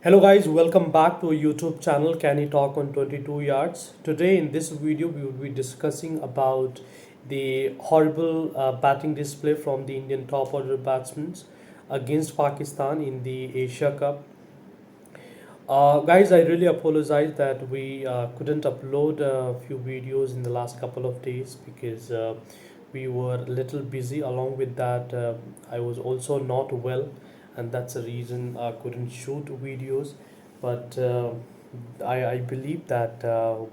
Hello guys, welcome back to our YouTube channel Can You Talk on 22 Yards. Today in this video we will be discussing about the horrible batting display from the Indian top order batsmen against Pakistan in the Asia Cup. Guys, I really apologize that we couldn't upload a few videos in the last couple of days because we were a little busy. Along with that, I was also not well, and that's the reason I couldn't shoot videos. But I believe that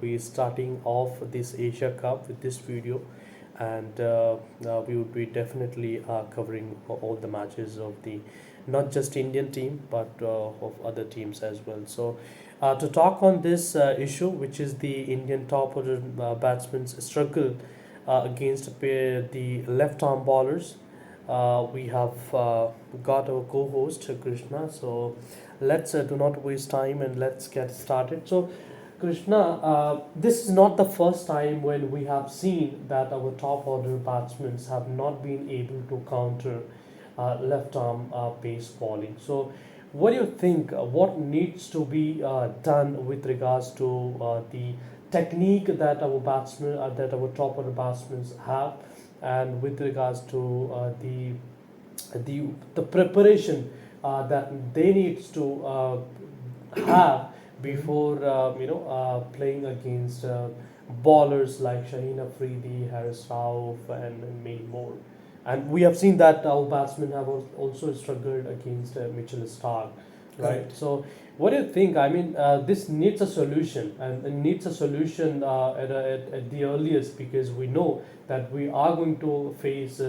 we're starting off this Asia Cup with this video, and we would be definitely covering all the matches of the not just Indian team but of other teams as well. So to talk on this issue, which is the Indian top order batsmen's struggle against the left arm bowlers, we have got our co-host Krishna. So let's do not waste time and let's get started. So Krishna, this is not the first time when we have seen that our top order batsmen have not been able to counter left arm pace bowling. So, what do you think? What needs to be done with regards to the technique that our batsmen, that our top order batsmen have, and with regards to the preparation that they needs to have before playing against bowlers like Shaheen Afridi, Harris Rauf, and many more. And we have seen that our batsmen have also struggled against Mitchell Stark, right? Correct. So, what do you think? I mean, this needs a solution, and it needs a solution at the earliest because we know that we are going to face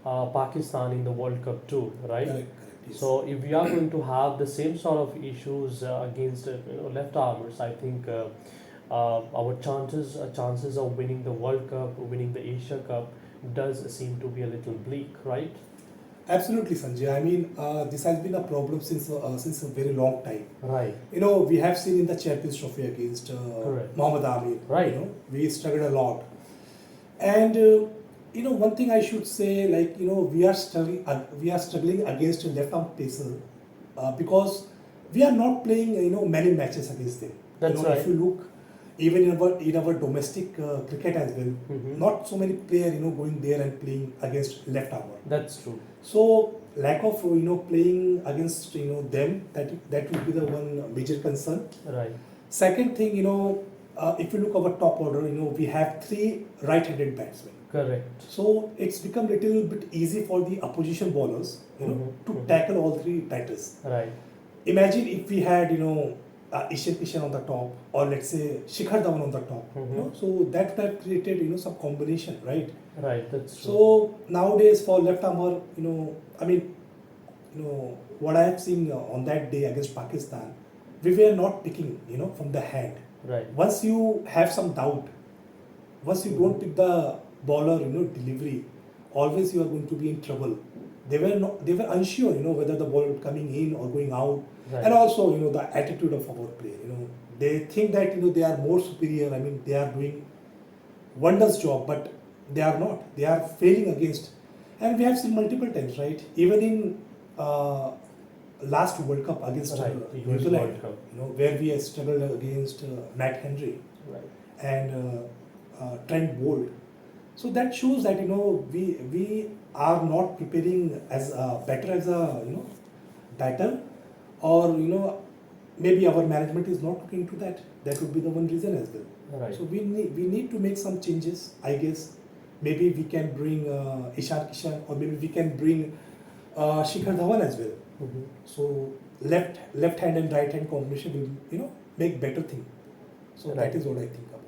Pakistan in the World Cup too, right? Correct. Yes. So if we are going to have the same sort of issues against left armers, I think our chances of winning the World Cup, winning the Asia Cup, does seem to be a little bleak, right? Absolutely, Sanjay. I mean, this has been a problem since a very long time. Right. We have seen in the Champions Trophy against Correct. Mohammad Amir. Right. We struggled a lot. And one thing I should say, we are struggling against a left arm pacer because we are not playing, many matches against them. That's right. If you look, even in our domestic cricket as well, not so many players, going there and playing against left armer. That's true. So lack of playing against them, that would be the one major concern. Right. Second thing, if you look our top order, we have three right-handed batsmen. Correct. So it's become little bit easy for the opposition bowlers, to tackle all three batters. Right. Imagine if we had, Ishan Kishan on the top, or let's say Shikhar Dhawan on the top. So that created, some combination, right? Right. That's true. So nowadays for left armer, what I have seen on that day against Pakistan, we were not picking, from the hand. Right. Once you have some doubt, once you don't pick the bowler, delivery, always you are going to be in trouble. They were unsure, whether the ball coming in or going out, Right. and also, the attitude of our player. They think that they are more superior. I mean, they are doing wonders job, but they are not. They are failing against, and we have seen multiple times, right? Even in last World Cup against Right. New US Zealand, World Cup. where we struggled against Matt Henry Right. and Trent Bolt. So that shows that we are not preparing as better as a batter, or maybe our management is not looking to that. That would be the one reason as well. Right. So we need to make some changes. I guess maybe we can bring Ishan Kishan, or maybe we can bring Shikhar Dhawan as well. So left hand and right hand combination will make better thing. So Right. that is what I think about.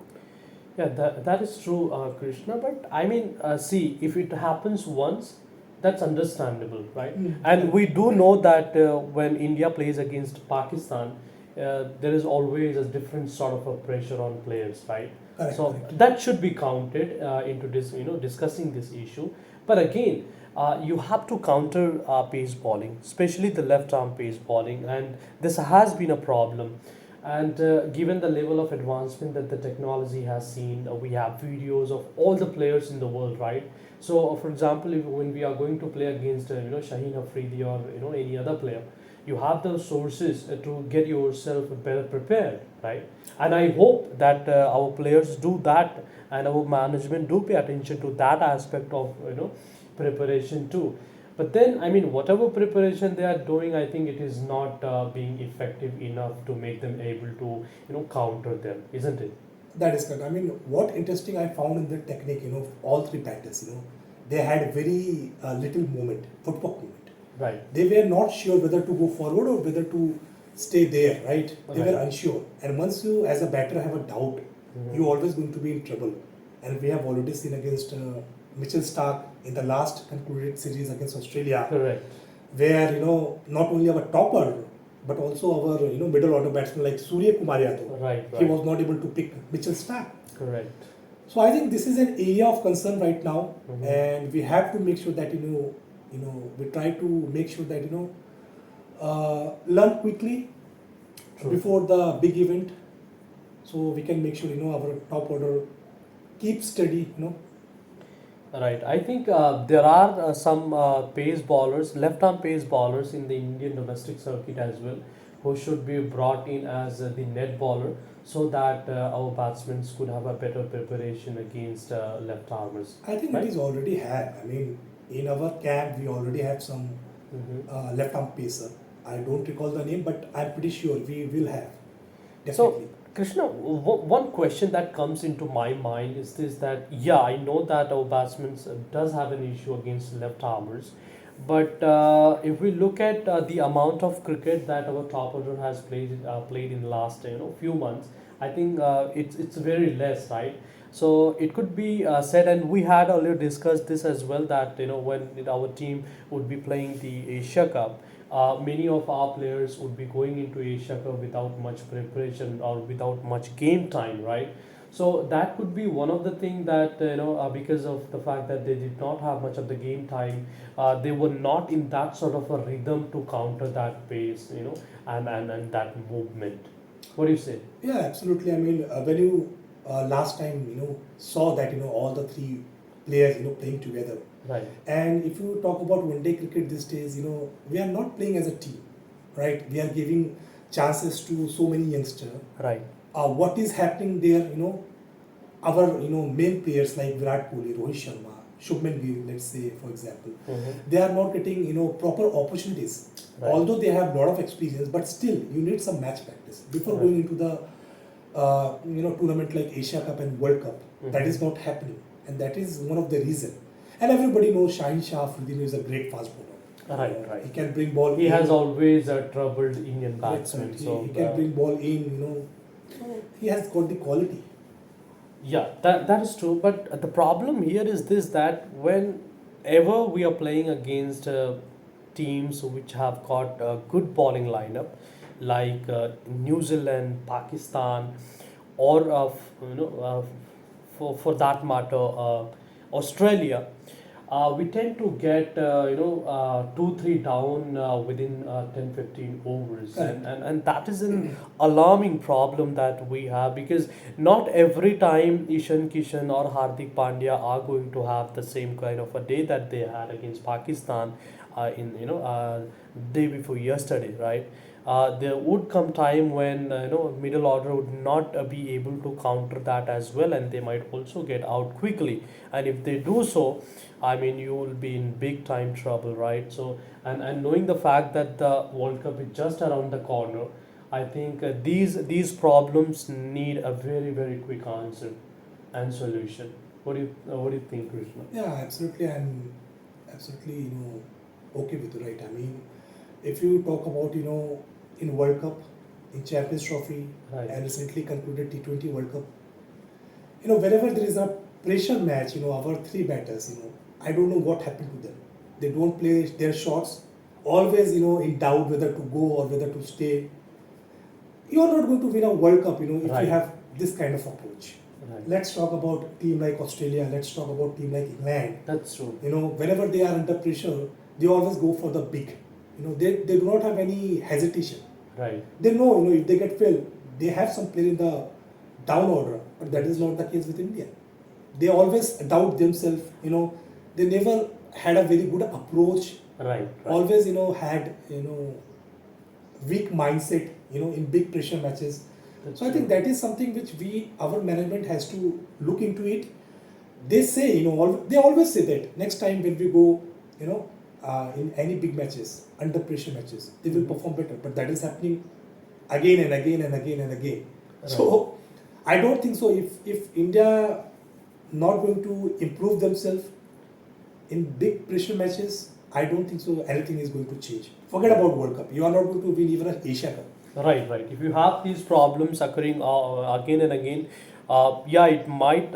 Yeah, that is true, Krishna. But I mean, see, if it happens once, that's understandable, right? And we do know that when India plays against Pakistan, there is always a different sort of a pressure on players, right? Correct, So correct. that should be counted into this, discussing this issue. But again, you have to counter pace bowling, especially the left arm pace bowling, and this has been a problem. And given the level of advancement that the technology has seen, we have videos of all the players in the world, right? So, for example, when we are going to play against Shaheen Afridi or any other player, you have the sources to get yourself better prepared, right? And I hope that our players do that, and our management do pay attention to that aspect of preparation too. But then, I mean, whatever preparation they are doing, I think it is not being effective enough to make them able to counter them, isn't it? That is correct. I mean, what interesting I found in the technique, all three batters, they had very little movement, footwork movement. Right. They were not sure whether to go forward or whether to stay there, right? They Right. were unsure. And once you, as a batter, have a doubt, you're always going to be in trouble. And we have already seen against Mitchell Stark in the last concluded series against Australia, Correct. where not only our topper but also our middle order batsman like Surya Kumar Yadav, Right. he Right. was not able to pick Mitchell Stark. Correct. So I think this is an area of concern right now, Mhm. and we have to make sure that we try to make sure that learn quickly True. before the big event, so we can make sure our top order keep steady. Right. I think there are some pace bowlers, left-arm pace bowlers in the Indian domestic circuit as well, who should be brought in as the net bowler, so that our batsmen could have a better preparation against left armers. I think Right. it is already have. I mean, in our camp we already have some Mhm. left arm pacer. I don't recall the name, but I'm pretty sure we will have. So, Definitely. Krishna, one question that comes into my mind is this: that yeah, I know that our batsmen does have an issue against left armers, but if we look at the amount of cricket that our top order has played in the last few months, I think it's very less, right? So it could be said, and we had earlier discussed this as well, that when our team would be playing the Asia Cup, many of our players would be going into Asia Cup without much preparation or without much game time, right? So that could be one of the things that because of the fact that they did not have much of the game time, they were not in that sort of a rhythm to counter that pace, and that movement. What do you say? Yeah, absolutely. I mean, when you last time saw that all the three players playing together, Right. and if you talk about one day cricket these days, we are not playing as a team, right? We are giving chances to so many youngsters. Right. What is happening there? Our main players like Virat Kohli, Rohit Sharma, Shubman Gill, let's say for example, they are not getting proper opportunities. Right. Although they have a lot of experience, but still you need some match practice before Right. going into the tournament like Asia Cup and World Cup. That is not happening, and that is one of the reason. And everybody knows Shaheen Shah Afridi is a great fast bowler. Right, right. He can bring ball. He in. has always troubled Indian Correct, batsmen. correct. So He can bring ball in. So he has got the quality. yeah, that is true. But the problem here is this: that whenever we are playing against teams which have got a good bowling lineup, like New Zealand, Pakistan, or for that matter, Australia, we tend to get 2-3 down within 10-15 overs, Correct. and that is an alarming problem that we have, because not every time Ishan Kishan or Hardik Pandya are going to have the same kind of a day that they had against Pakistan in day before yesterday, right? There would come time when middle order would not be able to counter that as well, and they might also get out quickly. And if they do so, I mean, you will be in big time trouble, right? So, and knowing the fact that the World Cup is just around the corner, I think these problems need a very very quick answer and solution. What do you think, Krishna? Yeah, absolutely. I'm absolutely okay with you, right? I mean, if you talk about in World Cup, in Champions Trophy, Right. and recently concluded T20 World Cup, whenever there is a pressure match, our three batters, I don't know what happened to them. They don't play their shots. Always, in doubt whether to go or whether to stay. You are not going to win a World Cup, if Right. you have this kind of approach. Right. Let's talk about team like Australia. Let's talk about team like England. That's true. Whenever they are under pressure, they always go for the big. They do not have any hesitation. Right. They know, if they get failed, they have some player in the down order, but that is not the case with India. They always doubt themselves. They never had a very good approach. Right. Right. Always, had weak mindset, in big pressure matches. That's So I think true. that is something which our management has to look into it. They say, they always say that next time when we go, in any big matches, under pressure matches, they will Mhm. perform better. But that is happening again and again and again and again. Right. So I don't think so. If India not going to improve themselves in big pressure matches, I don't think so. Anything is going to change. Forget about World Cup. You are not going to win even an Asia Cup. Right, right. If you have these problems occurring again and again, yeah, it might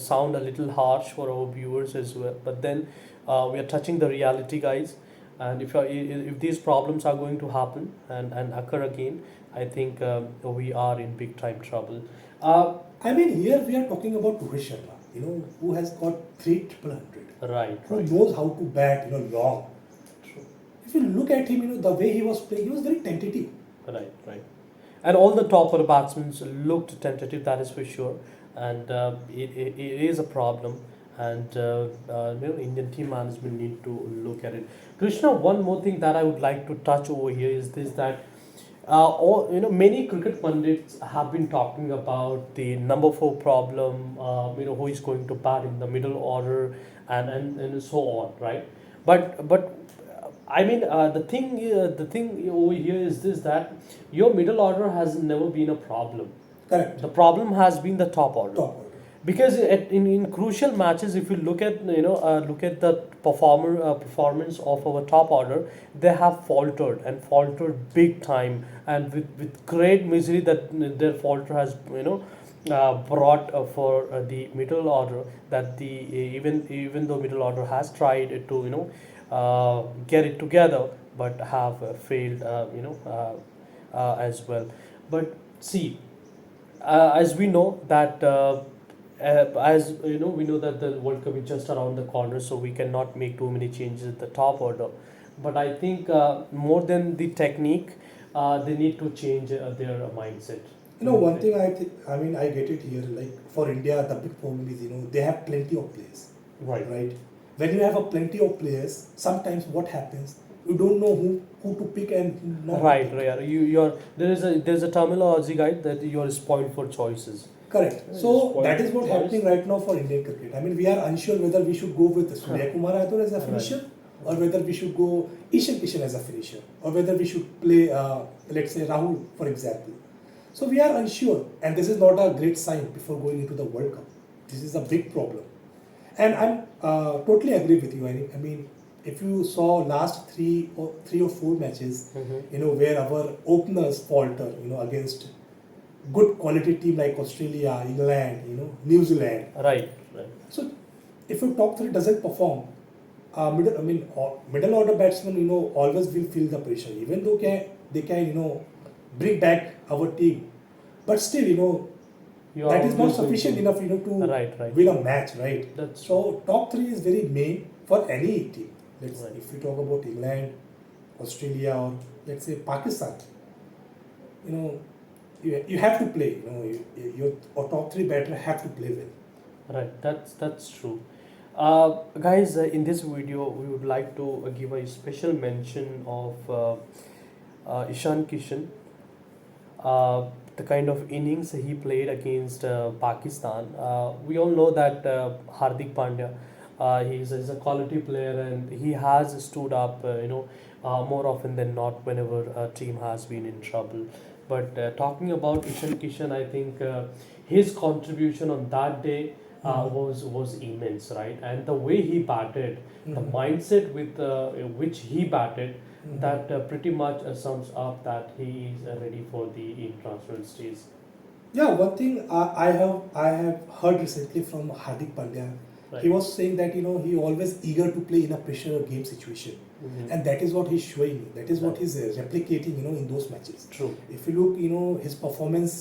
sound a little harsh for our viewers as well. But then we are touching the reality, guys. And if these problems are going to happen and occur again, I think we are in big time trouble. Uh, I mean, here we are talking about Rohit Sharma, who has got three triple hundred, right, who right. knows how to bat, long. True. If you look at him, the way he was playing, he was very tentative. Right, right. And all the top order batsmen looked tentative, that is for sure. And it is a problem. And Indian team management need to look at it. Krishna, one more thing that I would like to touch over here is this that many cricket pundits have been talking about the number four problem. Who is going to bat in the middle order and so on, right? But I mean, the thing over here is this that your middle order has never been a problem. Correct. The problem has been the top order. Top order. Because in crucial matches, if you look at the performance of our top order, they have faltered big time, and with great misery that their falter has brought for the middle order, that the even though middle order has tried to get it together, but have failed as well. But see, as we know that as you know we know that the World Cup is just around the corner, so we cannot make too many changes at the top order. But I think more than the technique, they need to change their mindset. One thing I mean, I get it here. Like for India, the big problem is, they have plenty of players. Right. Right. When you have a plenty of players, sometimes what happens, you don't know who to pick and who not to Right, pick. right. You're there's a terminology guide that you're spoiled for choices. Correct. You're So spoiled that is for what choice. happening right now for Indian cricket. I mean, we are unsure whether we should go with Surya Kumar Yadav as a Right. finisher, or whether we should go Ishan Kishan as a finisher, or whether we should play, let's say, Rahul, for example. So we are unsure, and this is not a great sign before going into the World Cup. This is a big problem. And I'm totally agree with you. I mean, if you saw last three or four matches, Mhm. where our openers falter, against good quality team like Australia, England, New Zealand. Right, right. So if your top three doesn't perform, middle order batsmen, always will feel the pressure, even though they can, bring back our team, but still, You are that is not always going sufficient to- enough, to Right, right. win a match, right? That's So top three is very main for any team. Right. If we talk about England, Australia, or let's say Pakistan, you have to play. Your top three batter have to play well. Right, that's true. Guys, in this video, we would like to give a special mention of Ishan Kishan, the kind of innings he played against Pakistan. We all know that Hardik Pandya, he's a quality player, and he has stood up, more often than not whenever a team has been in trouble. But talking about Ishan Kishan, I think his contribution on that day was immense, right? And the way he batted, the mindset with which he batted, that pretty much sums up that he is ready for the international stage. Yeah, one thing I have heard recently from Hardik Pandya, Right. he was saying that he always eager to play in a pressure game situation, Mhm. and that is what he's showing. That is what Right. he's replicating, in those matches. True. If you look, his performance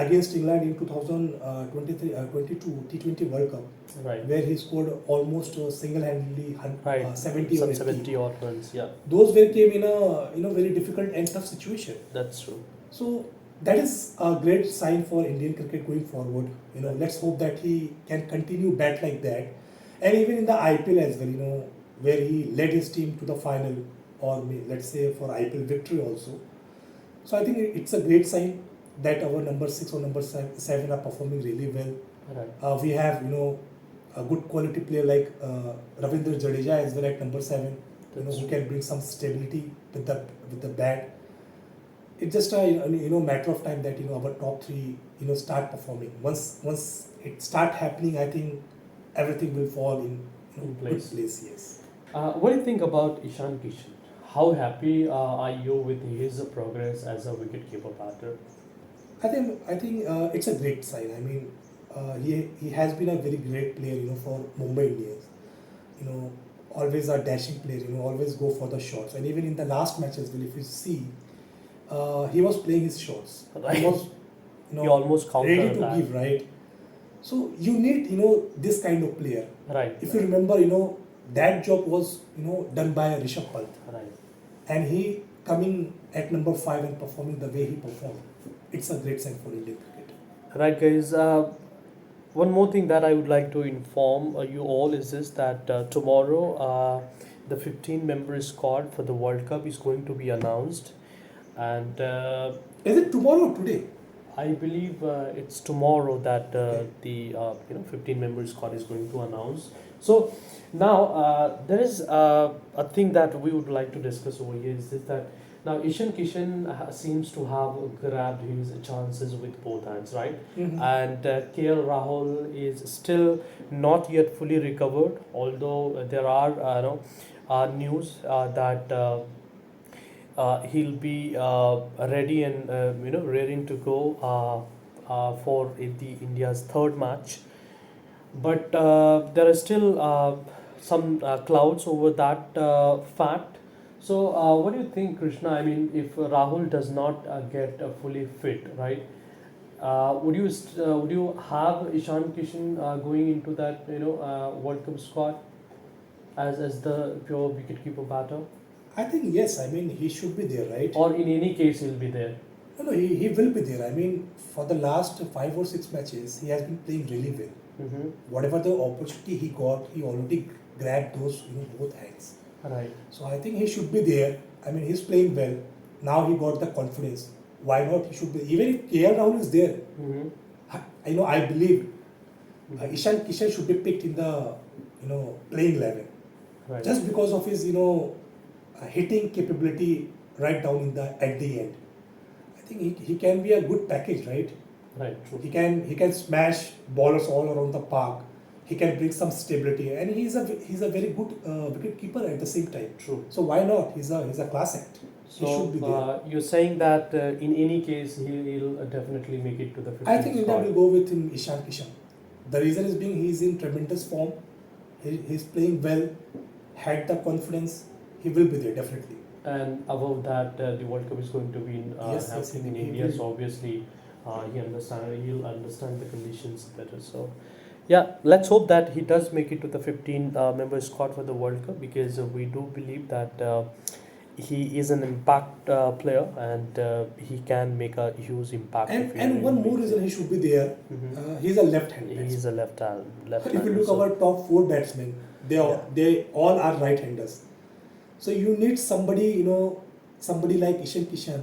against England in 2023, 22 T20 World Cup, Right. where he scored almost single-handedly Right. 70 Some or 80. 70 odd runs. Yeah, Those were came in a very difficult and tough situation. that's true. So that is a great sign for Indian cricket going forward. Let's hope that he can continue bat like that, and even in the IPL as well. Where he led his team to the final, or let's say for IPL victory also. So I think it's a great sign that our number 6 or number 7 are performing really well. Right. We have a good quality player like Ravindra Jadeja as well at number 7. That's Who true. can bring some stability with the bat. It's just a matter of time that our top 3 start performing. Once it start happening, I think everything will fall in In good place. place. Yes. What do you think about Ishan Kishan? How happy are you with his progress as a wicket-keeper batter? I think it's a great sign. I mean, he has been a very great player, for Mumbai Indians. You know, always a dashing player. Always go for the shots. And even in the last match as well, if you see, he was playing his shots. Right. He was, He almost ready to counter-attacked. give, right. So you need, this kind of player. Right. If you remember, that job was, done by Rishabh Pant, Right. and he coming at number 5 and performing the way he performed. It's a great sign for Indian cricket. Right, guys. One more thing that I would like to inform you all is this that tomorrow the 15-member squad for the World Cup is going to be announced, and Is it tomorrow or today? I believe it's tomorrow that Okay. the 15-member squad is going to announce. So now there is a thing that we would like to discuss over here is this that now Ishan Kishan seems to have grabbed his chances with both hands, right? Mhm. And KL Rahul is still not yet fully recovered, although there are news that he'll be ready and raring to go for the India's third match. But there are still some clouds over that fact. So, what do you think, Krishna? I mean, if Rahul does not get fully fit, right? Would you have Ishan Kishan going into that World Cup squad as the pure wicketkeeper batter, I think yes. I mean, he should be there, right? or in any case he'll be there? No, he will be there. I mean, for the last 5 or 6 matches, he has been playing really well. Mm-hmm. Whatever the opportunity he got, he already grabbed those, both hands. Right. So I think he should be there. I mean, he's playing well. Now he got the confidence. Why not? He should be. Even if KL Rahul is there, Mm-hmm. I believe Mm-hmm. Ishan Kishan should be picked in the, playing 11. Right. Just because of his, hitting capability right down in the at the end. I think he can be a good package, right? Right. True. He can smash ballers all around the park. He can bring some stability, and he's a very good wicket keeper at the same time. True. So why not? He's a class act. He should be there. So you're saying that in any case he'll definitely make it to the 15th I think India squad. will go with him, Ishan Kishan. The reason is being he's in tremendous form. He's playing well, had the confidence. He will be there definitely. And above that, the World Cup is going to be Yes, happening in he India, will. so obviously he'll understand the conditions better. So yeah, let's hope that he does make it to the 15-member squad for the World Cup because we do believe that he is an impact player and he can make a huge impact. And one more reason he should be there. Mhm. He's a left-hand batsman. He's a left-hand. If you look our top 4 batsmen, they all are right-handers. So you need somebody, somebody like Ishan Kishan,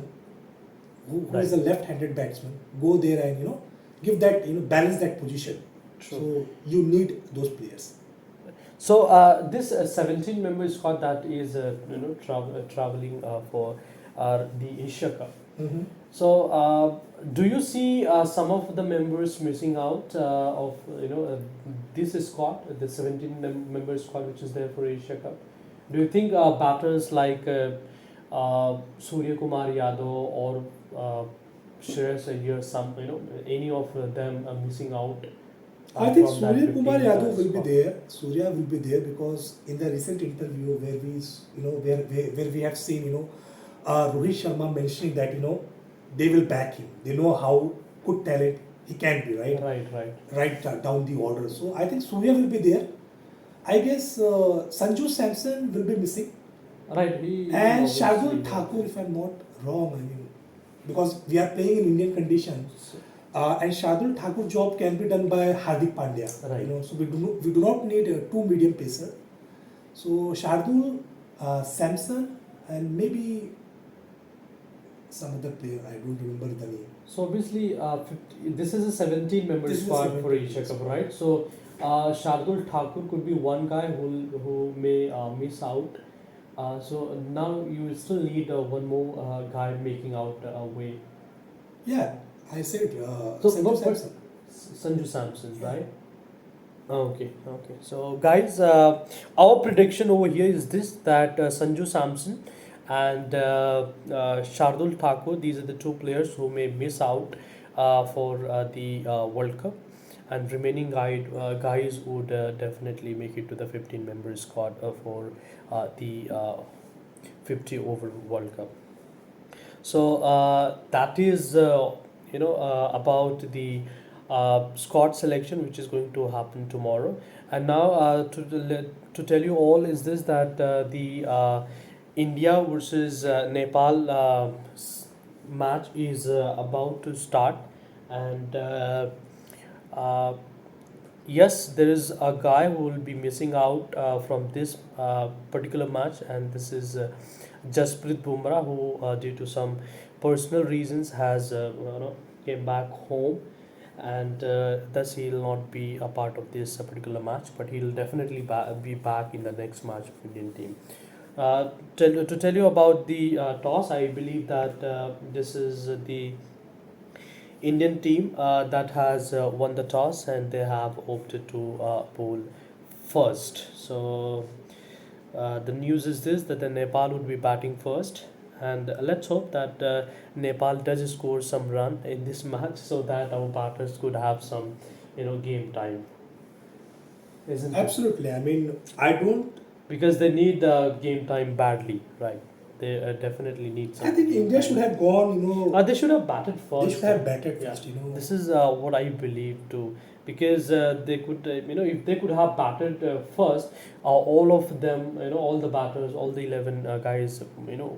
who is a left-handed batsman, go there and give that balance that position. True. So you need those players. So this 17-member squad that is traveling for the Asia Cup. Mm-hmm. So do you see some of the members missing out of this squad, the 17-member squad which is there for Asia Cup? Do you think batters like Surya Kumar Yadav or Shreyas Iyer, any of them are missing out? I think from that Surya Kumar 15 Yadav will be squad? there. Surya will be there because in the recent interview where where we have seen Rohit Sharma mentioning that they will back him. They know how good talent he can be, right? Right down the order. So I think Surya will be there. I guess Sanju Samson will be missing. Right. And obviously Shardul will. Thakur, if I'm not wrong, I mean, because we are playing in Indian conditions, and Shardul Thakur job can be done by Hardik Pandya. Right. So we do not need two medium pacer. So Shardul, Samson, and maybe some other player. I don't remember the name. So obviously, 50, this is a 17-member This is a squad for 17 Asia Cup, squad. right? So Shardul Thakur could be one guy who may miss out. So now you still need one more guy making out a way. Yeah, I said So Sanju but Samson. Sanju Samson, Yeah. right? Okay, okay. So, guys, our prediction over here is this, that Sanju Samson and Shardul Thakur, these are the two players who may miss out for the World Cup, and remaining guys would definitely make it to the 15-member squad for the 50 over World Cup. So that is about the squad selection which is going to happen tomorrow. And now to tell you all is this, that the India versus Nepal match is about to start, and uh, yes, there is a guy who will be missing out from this particular match, and this is Jasprit Bumrah, who, due to some personal reasons, has came back home, and thus he'll not be a part of this particular match, but he'll definitely be back in the next match of Indian team. To tell you about the toss, I believe that this is the Indian team that has won the toss, and they have opted to bowl first. So the news is this, that the Nepal would be batting first, and let's hope that Nepal does score some run in this match so that our batters could have some game time, isn't it? Absolutely. I mean, I don't. Because they need game time badly, right? They definitely need I some think game India should time. have gone. They should have batted They first. should have batted Yeah, first. this is what I believe too. Because they could, if they could have batted first, all of them, all the batters, all the 11 guys,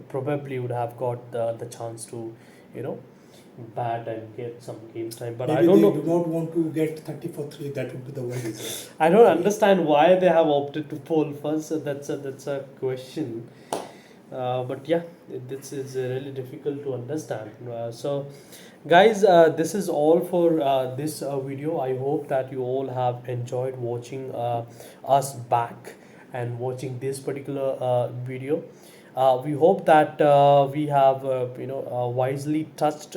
probably would have got the chance to, you know, bat and get some game time. But I Maybe don't they do know. not want to get 30 for 3. That would be the one reason. I don't I mean, understand why they have opted to poll first. So that's a question. But yeah, this is really difficult to understand. So, guys, this is all for this video. I hope that you all have enjoyed watching us back and watching this particular video. We hope that we have wisely touched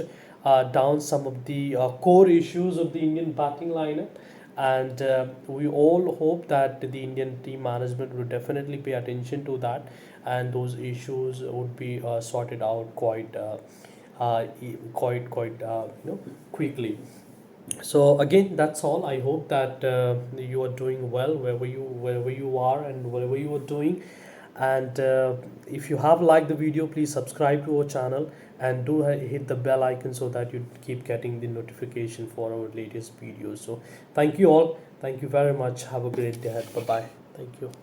down some of the core issues of the Indian batting lineup, and we all hope that the Indian team management will definitely pay attention to that, and those issues would be sorted out quite quickly. So again, that's all. I hope that you are doing well wherever you are and whatever you are doing. And if you have liked the video, please subscribe to our channel, and do hit the bell icon so that you keep getting the notification for our latest videos. So thank you all. Thank you very much. Have a great day ahead. Bye bye. Thank you.